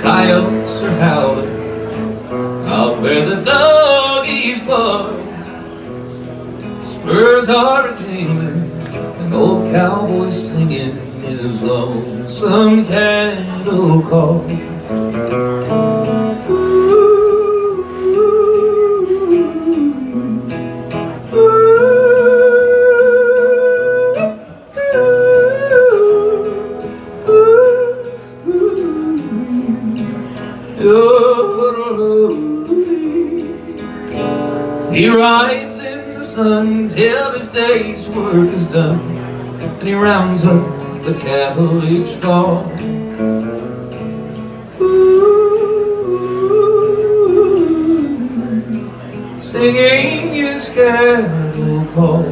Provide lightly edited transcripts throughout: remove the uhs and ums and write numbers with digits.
Coyotes are howling out where the doggies bark. Spurs are a-jingling, an old cowboy singing his lonesome cattle call. He rides in the sun till his day's work is done, and he rounds up the cattle each fall. Singing his cattle call.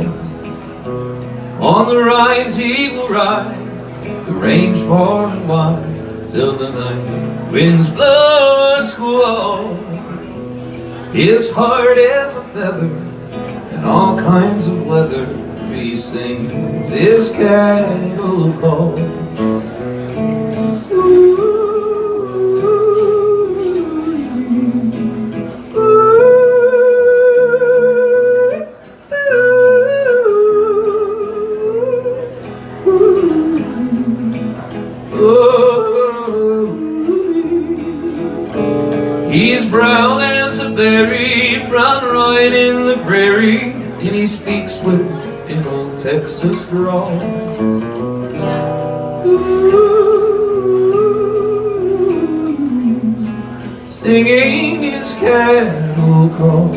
On the rise he will ride the range far and wide, till the night winds blow a squall. His heart is a feather in all kinds of weather. He sings his cattle call. He's brown as a berry, front right in the prairie, and he speaks with an old Texas drawl. Singing his cattle call.